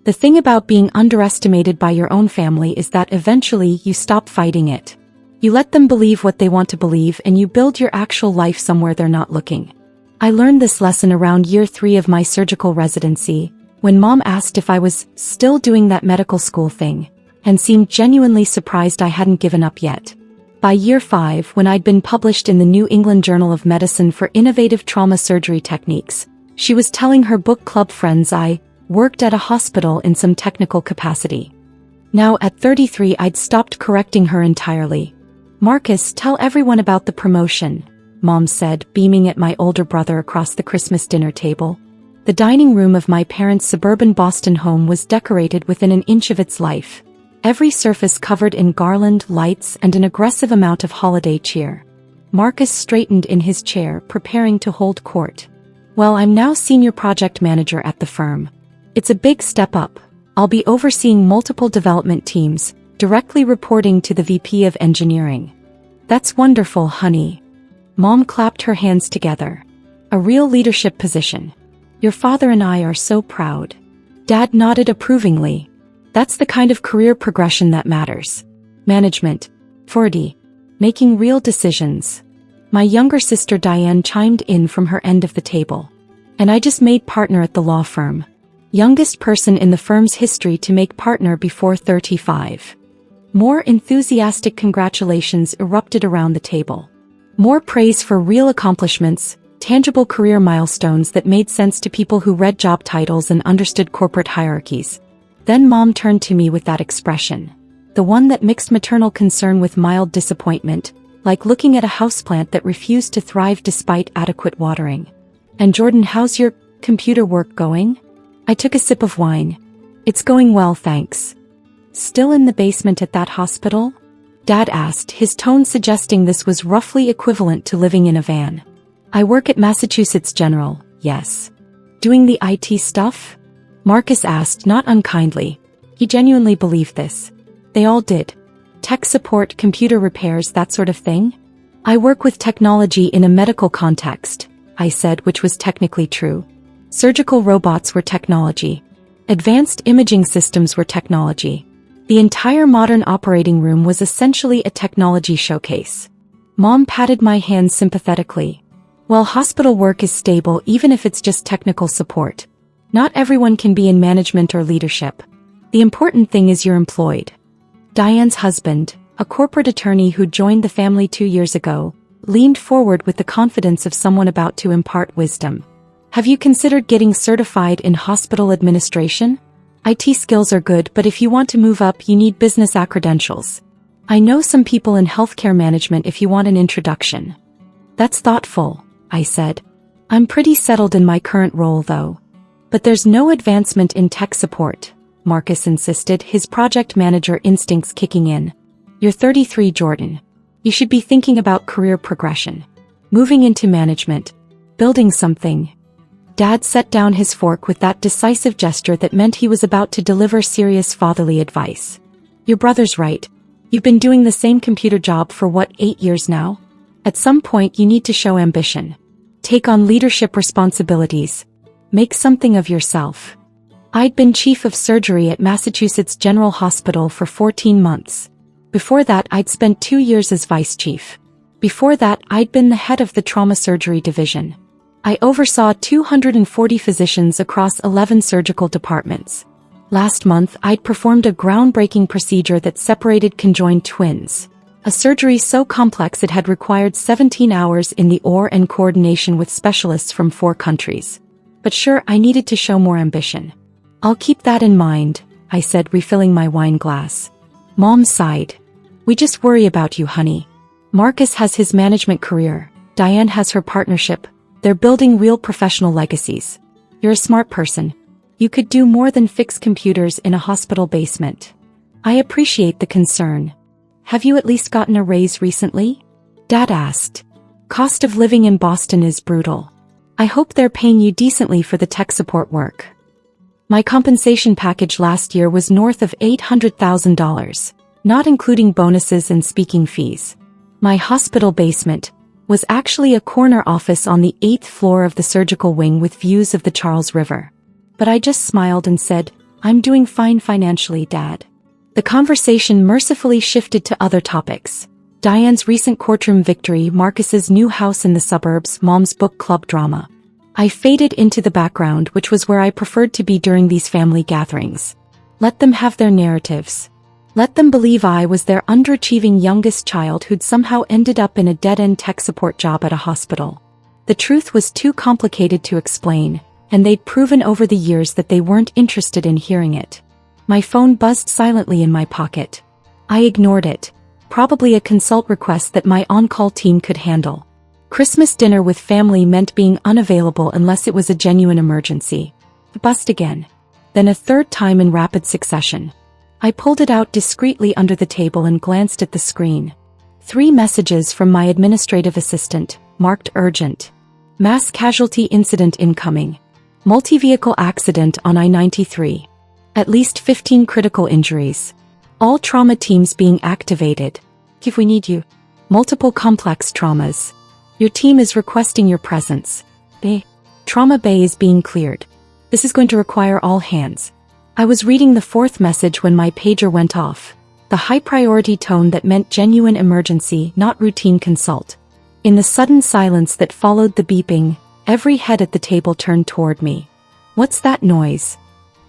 The thing about being underestimated by your own family is that eventually you stop fighting it. You let them believe what they want to believe and you build your actual life somewhere they're not looking. I learned this lesson around year 3 of my surgical residency, when Mom asked if I was still doing that medical school thing, and seemed genuinely surprised I hadn't given up yet. By year 5, when I'd been published in the New England Journal of Medicine for innovative trauma surgery techniques, she was telling her book club friends I worked at a hospital in some technical capacity. Now at 33 I'd stopped correcting her entirely. "Marcus, tell everyone about the promotion," Mom said, beaming at my older brother across the Christmas dinner table. The dining room of my parents' suburban Boston home was decorated within an inch of its life. Every surface covered in garland, lights, and an aggressive amount of holiday cheer. Marcus straightened in his chair, preparing to hold court. "Well, I'm now senior project manager at the firm. It's a big step up. I'll be overseeing multiple development teams, directly reporting to the VP of engineering." "That's wonderful, honey." Mom clapped her hands together. "A real leadership position. Your father and I are so proud." Dad nodded approvingly. "That's the kind of career progression that matters. Management. 40. Making real decisions." My younger sister Diane chimed in from her end of the table. "And I just made partner at the law firm. Youngest person in the firm's history to make partner before 35. More enthusiastic congratulations erupted around the table. More praise for real accomplishments, tangible career milestones that made sense to people who read job titles and understood corporate hierarchies. Then Mom turned to me with that expression. The one that mixed maternal concern with mild disappointment, like looking at a houseplant that refused to thrive despite adequate watering. "And Jordan, how's your computer work going?" I took a sip of wine. "It's going well, thanks." "Still in the basement at that hospital?" Dad asked, his tone suggesting this was roughly equivalent to living in a van. "I work at Massachusetts General, yes." "Doing the IT stuff?" Marcus asked, not unkindly. He genuinely believed this. They all did. "Tech support, computer repairs, that sort of thing?" "I work with technology in a medical context," I said, which was technically true. Surgical robots were technology. Advanced imaging systems were technology. The entire modern operating room was essentially a technology showcase. Mom patted my hand sympathetically. "Well, hospital work is stable even if it's just technical support. Not everyone can be in management or leadership. The important thing is you're employed." Diane's husband, a corporate attorney who joined the family 2 years ago, leaned forward with the confidence of someone about to impart wisdom. "Have you considered getting certified in hospital administration? IT skills are good, but if you want to move up, you need business credentials. I know some people in healthcare management if you want an introduction." "That's thoughtful," I said. "I'm pretty settled in my current role though." "But there's no advancement in tech support," Marcus insisted, his project manager instincts kicking in. "You're 33, Jordan. You should be thinking about career progression. Moving into management. Building something." Dad set down his fork with that decisive gesture that meant he was about to deliver serious fatherly advice. "Your brother's right. You've been doing the same computer job for 8 years now? At some point you need to show ambition. Take on leadership responsibilities. Make something of yourself." I'd been chief of surgery at Massachusetts General Hospital for 14 months. Before that I'd spent 2 years as vice chief. Before that I'd been the head of the trauma surgery division. I oversaw 240 physicians across 11 surgical departments. Last month I'd performed a groundbreaking procedure that separated conjoined twins. A surgery so complex it had required 17 hours in the OR and coordination with specialists from 4 countries. But sure, I needed to show more ambition. "I'll keep that in mind," I said, refilling my wine glass. Mom sighed. "We just worry about you, honey. Marcus has his management career. Diane has her partnership. They're building real professional legacies. You're a smart person. You could do more than fix computers in a hospital basement." "I appreciate the concern. Have you at least gotten a raise recently?" Dad asked. "Cost of living in Boston is brutal. I hope they're paying you decently for the tech support work." My compensation package last year was north of $800,000, not including bonuses and speaking fees. My hospital basement was actually a corner office on the 8th floor of the surgical wing with views of the Charles River. But I just smiled and said, I'm doing fine financially, Dad. The conversation mercifully shifted to other topics. Diane's recent courtroom victory, Marcus's new house in the suburbs, Mom's book club drama. I faded into the background, which was where I preferred to be during these family gatherings. Let them have their narratives. Let them believe I was their underachieving youngest child who'd somehow ended up in a dead-end tech support job at a hospital. The truth was too complicated to explain, and they'd proven over the years that they weren't interested in hearing it. My phone buzzed silently in my pocket. I ignored it. Probably a consult request that my on-call team could handle. Christmas dinner with family meant being unavailable unless it was a genuine emergency. Bust again. Then a third time in rapid succession. I pulled it out discreetly under the table and glanced at the screen. 3 messages from my administrative assistant, marked urgent. Mass casualty incident incoming. Multi-vehicle accident on I-93. At least 15 critical injuries. All trauma teams being activated. If we need you. Multiple complex traumas. Your team is requesting your presence. Trauma bay is being cleared. This is going to require all hands. I was reading the 4th message when my pager went off. The high-priority tone that meant genuine emergency, not routine consult. In the sudden silence that followed the beeping, every head at the table turned toward me. What's that noise?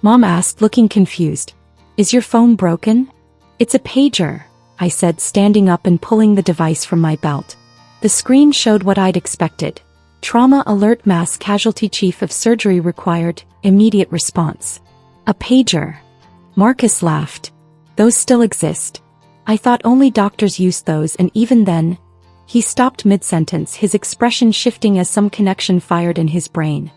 Mom asked, looking confused. Is your phone broken? It's a pager, I said, standing up and pulling the device from my belt. The screen showed what I'd expected. Trauma alert, mass casualty, chief of surgery required, immediate response. A pager. Marcus laughed. Those still exist. I thought only doctors used those, and even then... He stopped mid-sentence, his expression shifting as some connection fired in his brain.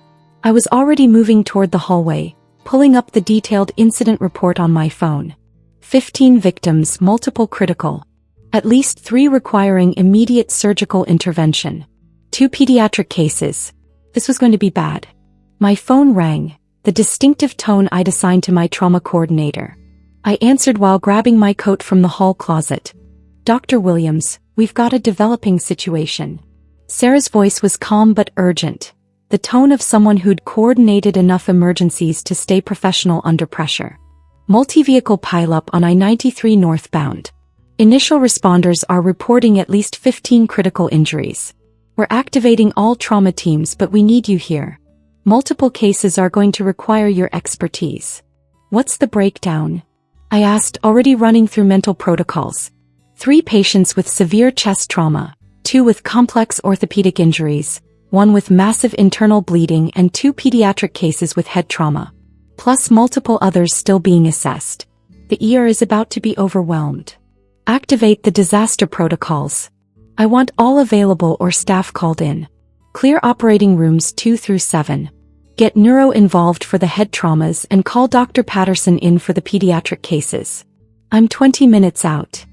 I was already moving toward the hallway, pulling up the detailed incident report on my phone. 15 victims, multiple critical. At least 3 requiring immediate surgical intervention. 2 pediatric cases. This was going to be bad. My phone rang, the distinctive tone I'd assigned to my trauma coordinator. I answered while grabbing my coat from the hall closet. Dr. Williams, we've got a developing situation. Sarah's voice was calm but urgent, the tone of someone who'd coordinated enough emergencies to stay professional under pressure. Multi-vehicle pileup on I-93 northbound. Initial responders are reporting at least 15 critical injuries. We're activating all trauma teams, but we need you here. Multiple cases are going to require your expertise. What's the breakdown? I asked, already running through mental protocols. 3 patients with severe chest trauma, 2 with complex orthopedic injuries, 1 with massive internal bleeding, and 2 pediatric cases with head trauma. Plus multiple others still being assessed. The ER is about to be overwhelmed. Activate the disaster protocols. I want all available or staff called in. Clear operating rooms 2 through 7. Get neuro involved for the head traumas and call Dr. Patterson in for the pediatric cases. I'm 20 minutes out.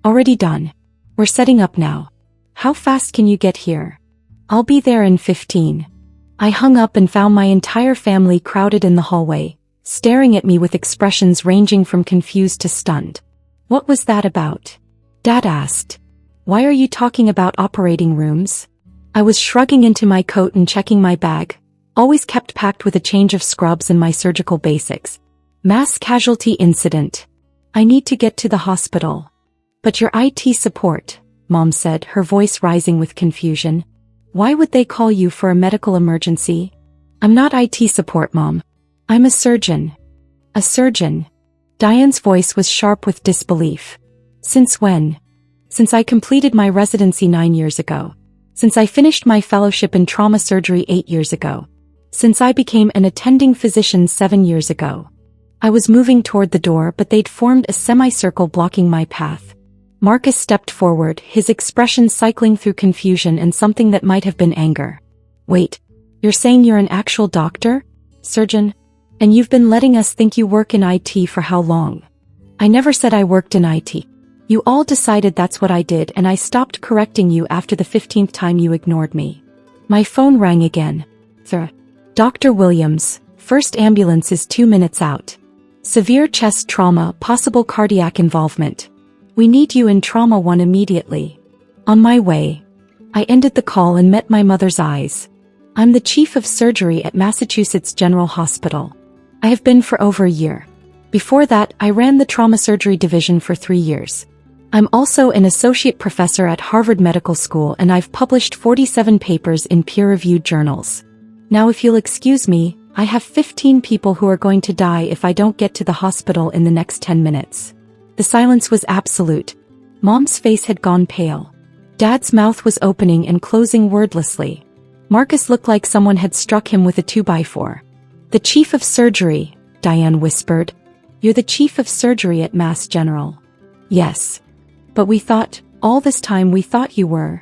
Already done. We're setting up now. How fast can you get here? I'll be there in 15. I hung up and found my entire family crowded in the hallway, staring at me with expressions ranging from confused to stunned. What was that about? Dad asked. Why are you talking about operating rooms? I was shrugging into my coat and checking my bag, always kept packed with a change of scrubs and my surgical basics. Mass casualty incident. I need to get to the hospital. But your IT support, Mom said, her voice rising with confusion. Why would they call you for a medical emergency? I'm not IT support, Mom. I'm a surgeon. A surgeon. Diane's voice was sharp with disbelief. Since when? Since I completed my residency 9 years ago. Since I finished my fellowship in trauma surgery 8 years ago. Since I became an attending physician 7 years ago. I was moving toward the door, but they'd formed a semicircle blocking my path. Marcus stepped forward, his expression cycling through confusion and something that might have been anger. Wait, you're saying you're an actual doctor? Surgeon? And you've been letting us think you work in IT for how long? I never said I worked in IT. You all decided that's what I did, and I stopped correcting you after the 15th time you ignored me. My phone rang again. Dr. Williams, first ambulance is 2 minutes out. Severe chest trauma, possible cardiac involvement. We need you in Trauma 1 immediately. On my way. I ended the call and met my mother's eyes. I'm the chief of surgery at Massachusetts General Hospital. I have been for over a year. Before that, I ran the trauma surgery division for 3 years. I'm also an associate professor at Harvard Medical School, and I've published 47 papers in peer-reviewed journals. Now if you'll excuse me, I have 15 people who are going to die if I don't get to the hospital in the next 10 minutes. The silence was absolute. Mom's face had gone pale. Dad's mouth was opening and closing wordlessly. Marcus looked like someone had struck him with a 2x4. "The chief of surgery," Diane whispered. "You're the chief of surgery at Mass General." "Yes. But we thought, all this time we thought you were."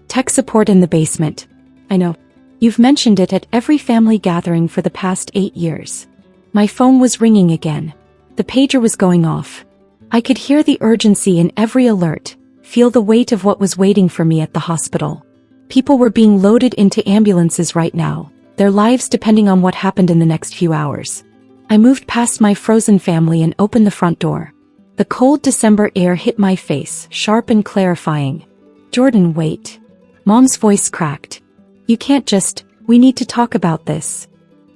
"Tech support in the basement." "I know. You've mentioned it at every family gathering for the past 8 years." My phone was ringing again. The pager was going off. I could hear the urgency in every alert, feel the weight of what was waiting for me at the hospital. People were being loaded into ambulances right now, their lives depending on what happened in the next few hours. I moved past my frozen family and opened the front door. The cold December air hit my face, sharp and clarifying. "Jordan, wait." Mom's voice cracked. "You can't we need to talk about this."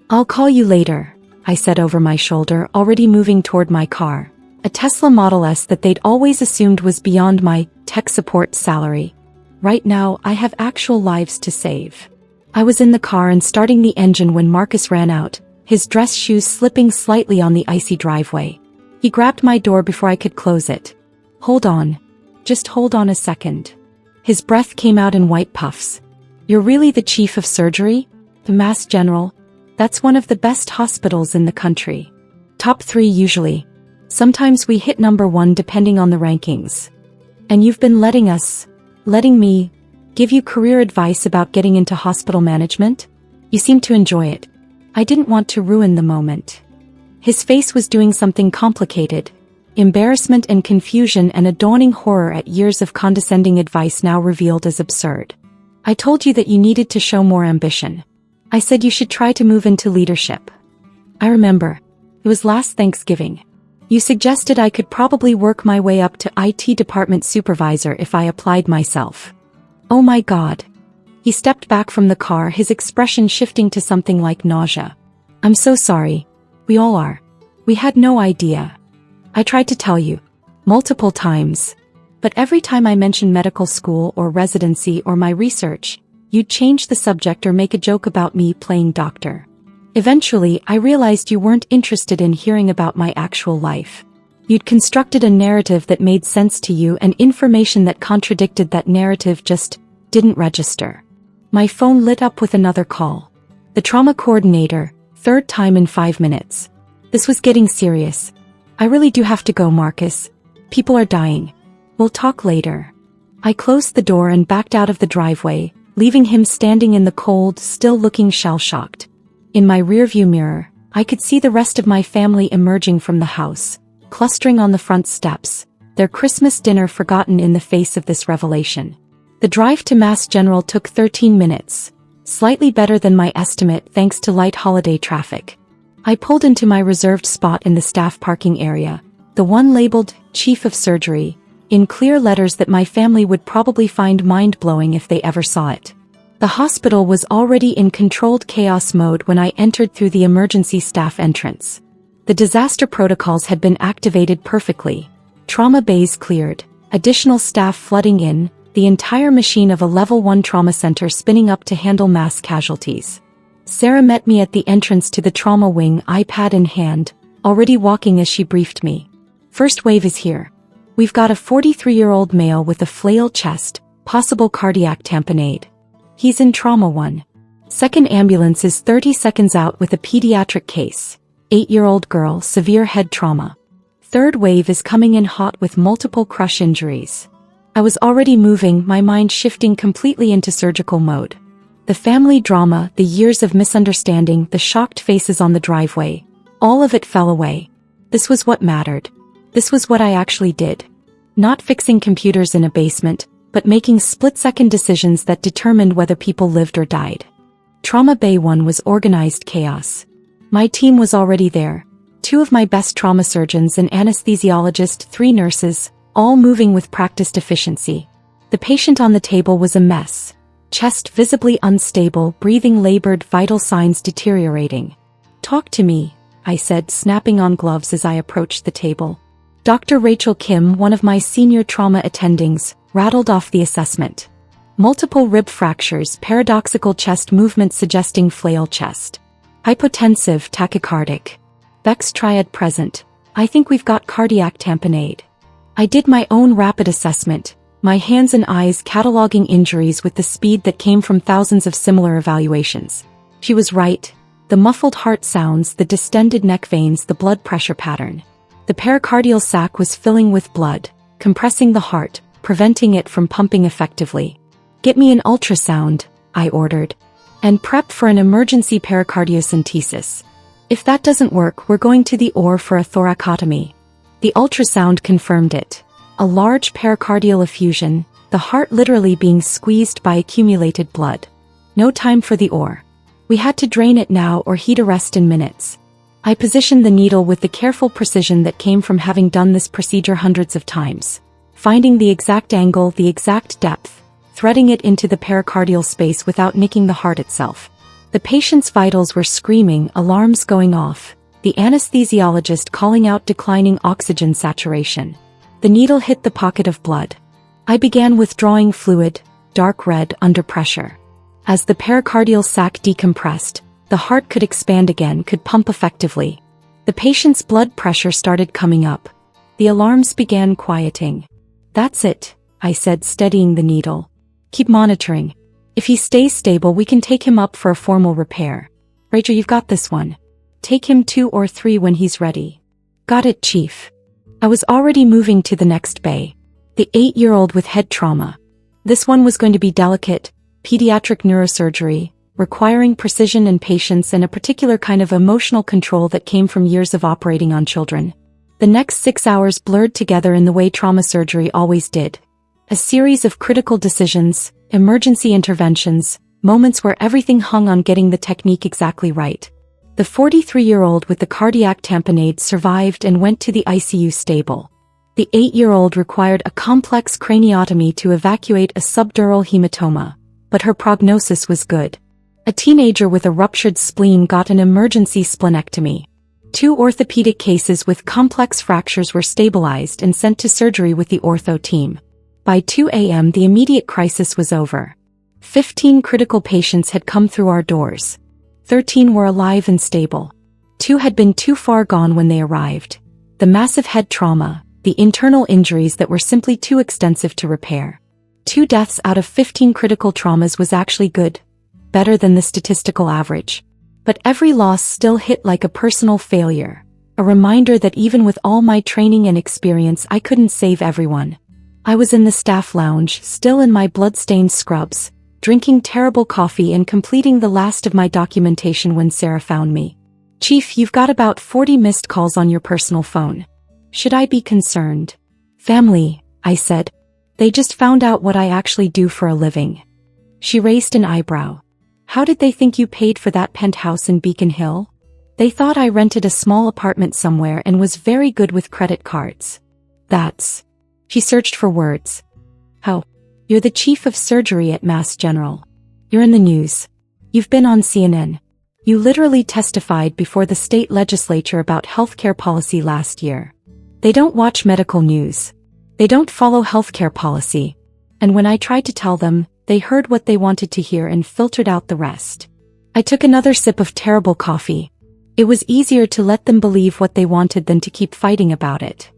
"I'll call you later," I said over my shoulder, already moving toward my car. A Tesla Model S that they'd always assumed was beyond my tech support salary. Right now, I have actual lives to save. I was in the car and starting the engine when Marcus ran out, his dress shoes slipping slightly on the icy driveway. He grabbed my door before I could close it. "Hold on. Just hold on a second." His breath came out in white puffs. "You're really the chief of surgery? The Mass General? That's one of the best hospitals in the country. Top 3 usually. Sometimes we hit number 1 depending on the rankings. And you've been letting me, give you career advice about getting into hospital management? You seem to enjoy it. I didn't want to ruin the moment." His face was doing something complicated. Embarrassment and confusion and a dawning horror at years of condescending advice now revealed as absurd. "I told you that you needed to show more ambition. I said you should try to move into leadership. I remember. It was last Thanksgiving. You suggested I could probably work my way up to IT department supervisor if I applied myself." "Oh my God." He stepped back from the car, his expression shifting to something like nausea. "I'm so sorry. We all are. We had no idea. I tried to tell you. Multiple times. But every time I mentioned medical school or residency or my research, you'd change the subject or make a joke about me playing doctor. Eventually, I realized you weren't interested in hearing about my actual life. You'd constructed a narrative that made sense to you, and information that contradicted that narrative just didn't register." My phone lit up with another call. The trauma coordinator, 3rd time in 5 minutes. This was getting serious. "I really do have to go, Marcus. People are dying. We'll talk later." I closed the door and backed out of the driveway, leaving him standing in the cold, still looking shell-shocked. In my rearview mirror, I could see the rest of my family emerging from the house, clustering on the front steps, their Christmas dinner forgotten in the face of this revelation. The drive to Mass General took 13 minutes, slightly better than my estimate thanks to light holiday traffic. I pulled into my reserved spot in the staff parking area, the one labeled Chief of Surgery, in clear letters that my family would probably find mind-blowing if they ever saw it. The hospital was already in controlled chaos mode when I entered through the emergency staff entrance. The disaster protocols had been activated perfectly. Trauma bays cleared, additional staff flooding in, the entire machine of a level 1 trauma center spinning up to handle mass casualties. Sarah met me at the entrance to the trauma wing, iPad in hand, already walking as she briefed me. "First wave is here. We've got a 43-year-old male with a flail chest, possible cardiac tamponade. He's in trauma 1. Second ambulance is 30 seconds out with a pediatric case, 8-year-old girl, severe head trauma. Third wave is coming in hot with multiple crush injuries." I was already moving, my mind shifting completely into surgical mode. The family drama, the years of misunderstanding, the shocked faces on the driveway, all of it fell away. This was what mattered. This was what I actually did. Not fixing computers in a basement, but making split-second decisions that determined whether people lived or died. Trauma Bay 1 was organized chaos. My team was already there. 2 of my best trauma surgeons, an anesthesiologist, 3 nurses, all moving with practiced efficiency. The patient on the table was a mess. Chest visibly unstable, breathing labored, vital signs deteriorating. "Talk to me," I said, snapping on gloves as I approached the table. Dr. Rachel Kim, one of my senior trauma attendings, rattled off the assessment. Multiple rib fractures, paradoxical chest movement suggesting flail chest. Hypotensive, tachycardic. Beck's triad present. I think we've got cardiac tamponade. I did my own rapid assessment, my hands and eyes cataloging injuries with the speed that came from thousands of similar evaluations. She was right. The muffled heart sounds, the distended neck veins, the blood pressure pattern. The pericardial sac was filling with blood, compressing the heart, preventing it from pumping effectively. Get me an ultrasound, I ordered. And prep for an emergency pericardiocentesis. If that doesn't work, we're going to the OR for a thoracotomy. The ultrasound confirmed it. A large pericardial effusion, the heart literally being squeezed by accumulated blood. No time for the OR. We had to drain it now or he'd arrest in minutes. I positioned the needle with the careful precision that came from having done this procedure hundreds of times. Finding the exact angle, the exact depth, threading it into the pericardial space without nicking the heart itself. The patient's vitals were screaming, alarms going off, the anesthesiologist calling out declining oxygen saturation. The needle hit the pocket of blood. I began withdrawing fluid, dark red, under pressure. As the pericardial sac decompressed, the heart could expand again, could pump effectively. The patient's blood pressure started coming up. The alarms began quieting. That's it, I said, steadying the needle. Keep monitoring. If he stays stable, we can take him up for a formal repair. Rachel, you've got this one. Take him 2 or 3 when he's ready. Got it, Chief. I was already moving to the next bay. The 8-year-old with head trauma. This one was going to be delicate, pediatric neurosurgery, requiring precision and patience and a particular kind of emotional control that came from years of operating on children. The next 6 hours blurred together in the way trauma surgery always did. A series of critical decisions, emergency interventions, moments where everything hung on getting the technique exactly right. The 43-year-old with the cardiac tamponade survived and went to the ICU stable. The 8-year-old required a complex craniotomy to evacuate a subdural hematoma, but her prognosis was good. A teenager with a ruptured spleen got an emergency splenectomy. 2 orthopedic cases with complex fractures were stabilized and sent to surgery with the ortho team. By 2 a.m. the immediate crisis was over. 15 critical patients had come through our doors. 13 were alive and stable. 2 had been too far gone when they arrived. The massive head trauma, the internal injuries that were simply too extensive to repair. 2 deaths out of 15 critical traumas was actually good. Better than the statistical average. But every loss still hit like a personal failure. A reminder that even with all my training and experience, I couldn't save everyone. I was in the staff lounge, still in my blood-stained scrubs, drinking terrible coffee and completing the last of my documentation when Sarah found me. Chief, you've got about 40 missed calls on your personal phone. Should I be concerned? Family, I said. They just found out what I actually do for a living. She raised an eyebrow. How did they think you paid for that penthouse in Beacon Hill? They thought I rented a small apartment somewhere and was very good with credit cards. That's... She searched for words. How? You're the chief of surgery at Mass General. You're in the news. You've been on CNN. You literally testified before the state legislature about healthcare policy last year. They don't watch medical news. They don't follow healthcare policy. And when I tried to tell them, they heard what they wanted to hear and filtered out the rest. I took another sip of terrible coffee. It was easier to let them believe what they wanted than to keep fighting about it.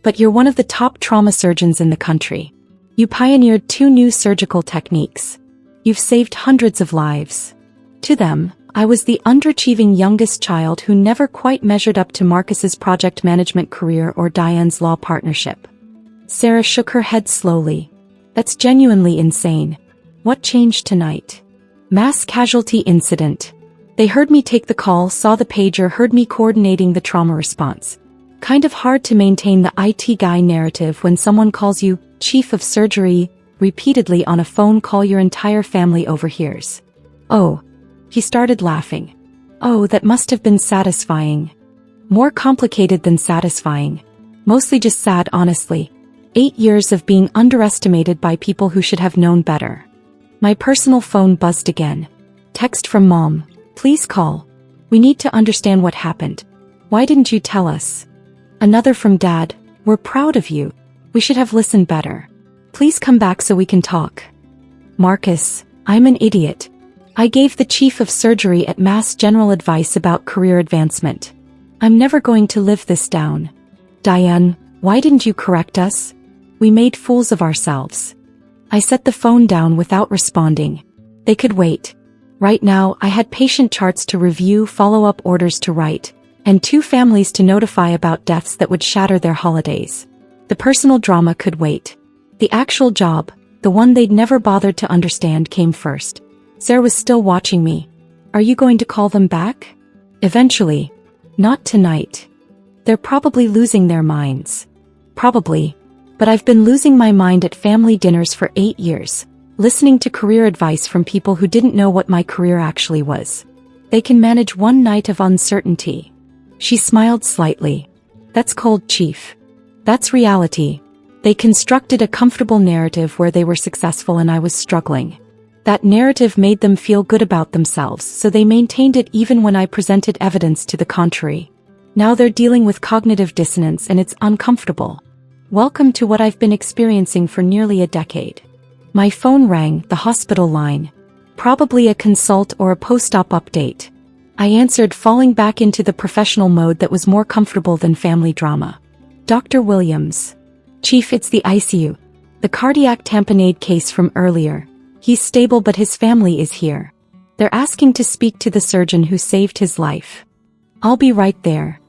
But you're one of the top trauma surgeons in the country. You pioneered 2 new surgical techniques. You've saved hundreds of lives. To them, I was the underachieving youngest child who never quite measured up to Marcus's project management career or Diane's law partnership. Sarah shook her head slowly. That's genuinely insane. What changed tonight? Mass casualty incident. They heard me take the call, saw the pager, heard me coordinating the trauma response. Kind of hard to maintain the IT guy narrative when someone calls you chief of surgery repeatedly on a phone call your entire family overhears. Oh. He started laughing. Oh, that must have been satisfying. More complicated than satisfying. Mostly just sad, honestly. 8 years of being underestimated by people who should have known better. My personal phone buzzed again. Text from Mom. Please call. We need to understand what happened. Why didn't you tell us? Another from Dad. We're proud of you. We should have listened better. Please come back so we can talk. Marcus. I'm an idiot. I gave the chief of surgery at Mass General advice about career advancement. I'm never going to live this down. Diane. Why didn't you correct us? We made fools of ourselves. I set the phone down without responding. They could wait. Right now, I had patient charts to review, follow-up orders to write, and 2 families to notify about deaths that would shatter their holidays. The personal drama could wait. The actual job, the one they'd never bothered to understand, came first. Sarah was still watching me. Are you going to call them back? Eventually. Not tonight. They're probably losing their minds. Probably. But I've been losing my mind at family dinners for 8 years, listening to career advice from people who didn't know what my career actually was. They can manage one night of uncertainty. She smiled slightly. That's cold, Chief. That's reality. They constructed a comfortable narrative where they were successful and I was struggling. That narrative made them feel good about themselves, so they maintained it even when I presented evidence to the contrary. Now they're dealing with cognitive dissonance and it's uncomfortable. Welcome to what I've been experiencing for nearly a decade. My phone rang, the hospital line. Probably a consult or a post-op update. I answered, falling back into the professional mode that was more comfortable than family drama. Dr. Williams. Chief, it's the ICU. The cardiac tamponade case from earlier. He's stable but his family is here. They're asking to speak to the surgeon who saved his life. I'll be right there.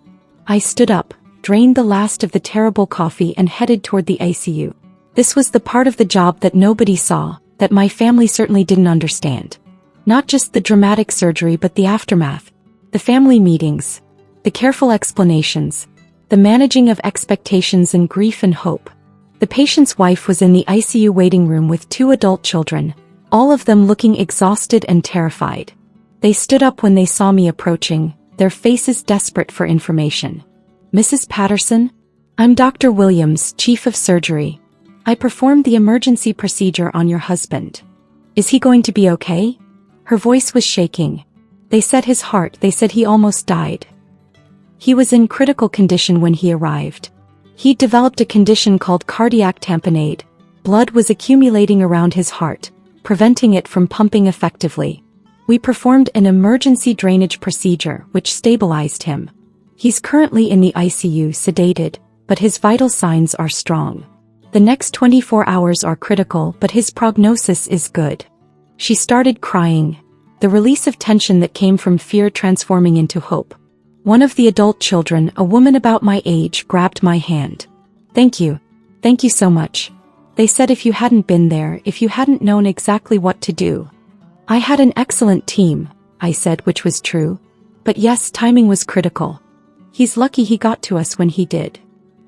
I stood up, drained the last of the terrible coffee and headed toward the ICU. This was the part of the job that nobody saw, that my family certainly didn't understand. Not just the dramatic surgery but the aftermath. The family meetings. The careful explanations. The managing of expectations and grief and hope. The patient's wife was in the ICU waiting room with 2 adult children, all of them looking exhausted and terrified. They stood up when they saw me approaching, their faces desperate for information. Mrs. Patterson? I'm Dr. Williams, Chief of Surgery. I performed the emergency procedure on your husband. Is he going to be okay? Her voice was shaking. They said his heart, they said he almost died. He was in critical condition when he arrived. He'd developed a condition called cardiac tamponade. Blood was accumulating around his heart, preventing it from pumping effectively. We performed an emergency drainage procedure which stabilized him. He's currently in the ICU sedated, but his vital signs are strong. The next 24 hours are critical but his prognosis is good. She started crying, the release of tension that came from fear transforming into hope. One of the adult children, a woman about my age, grabbed my hand. Thank you. Thank you so much. They said if you hadn't been there, if you hadn't known exactly what to do. I had an excellent team, I said, which was true. But yes, timing was critical. He's lucky he got to us when he did.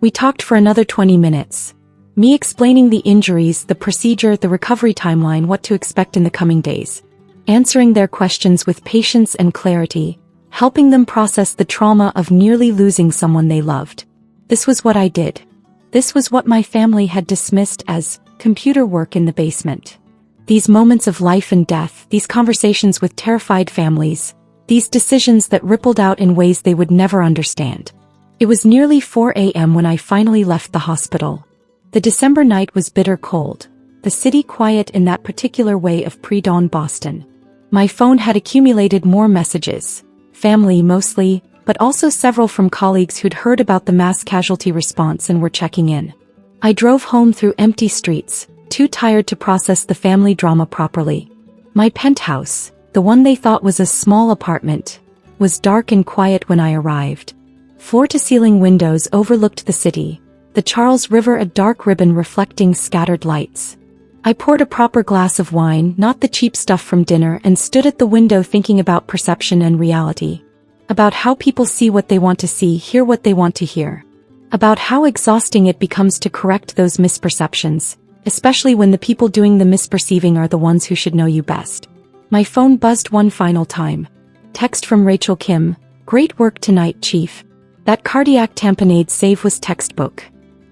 We talked for another 20 minutes. Me explaining the injuries, the procedure, the recovery timeline, what to expect in the coming days. Answering their questions with patience and clarity. Helping them process the trauma of nearly losing someone they loved. This was what I did. This was what my family had dismissed as computer work in the basement. These moments of life and death, these conversations with terrified families, these decisions that rippled out in ways they would never understand. It was nearly 4 a.m. when I finally left the hospital. The December night was bitter cold, the city quiet in that particular way of pre-dawn Boston. My phone had accumulated more messages. Family mostly, but also several from colleagues who'd heard about the mass casualty response and were checking in. I drove home through empty streets, too tired to process the family drama properly. My penthouse, the one they thought was a small apartment, was dark and quiet when I arrived. Floor-to-ceiling windows overlooked the city, the Charles River a dark ribbon reflecting scattered lights. I poured a proper glass of wine, not the cheap stuff from dinner, and stood at the window thinking about perception and reality. About how people see what they want to see, hear what they want to hear. About how exhausting it becomes to correct those misperceptions, especially when the people doing the misperceiving are the ones who should know you best. My phone buzzed one final time. Text from Rachel Kim. Great work tonight, Chief. That cardiac tamponade save was textbook.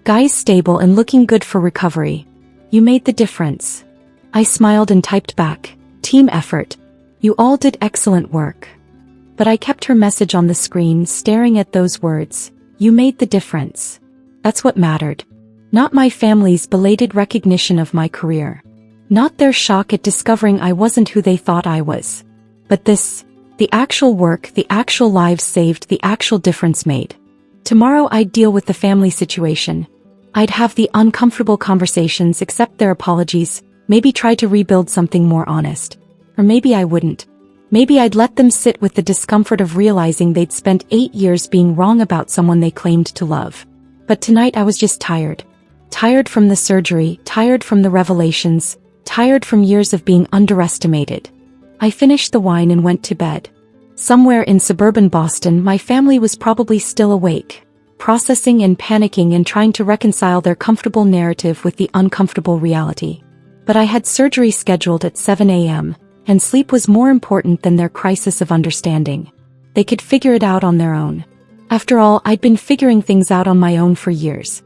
Guy's stable and looking good for recovery. You made the difference. I smiled and typed back. Team effort. You all did excellent work. But I kept her message on the screen, staring at those words. You made the difference. That's what mattered. Not my family's belated recognition of my career. Not their shock at discovering I wasn't who they thought I was. But this, the actual work, the actual lives saved, the actual difference made. Tomorrow I'd deal with the family situation. I'd have the uncomfortable conversations, accept their apologies, maybe try to rebuild something more honest. Or maybe I wouldn't. Maybe I'd let them sit with the discomfort of realizing they'd spent 8 years being wrong about someone they claimed to love. But tonight I was just tired. Tired from the surgery, tired from the revelations, tired from years of being underestimated. I finished the wine and went to bed. Somewhere in suburban Boston, my family was probably still awake, processing and panicking and trying to reconcile their comfortable narrative with the uncomfortable reality. But I had surgery scheduled at 7 a.m., and sleep was more important than their crisis of understanding. They could figure it out on their own. After all, I'd been figuring things out on my own for years.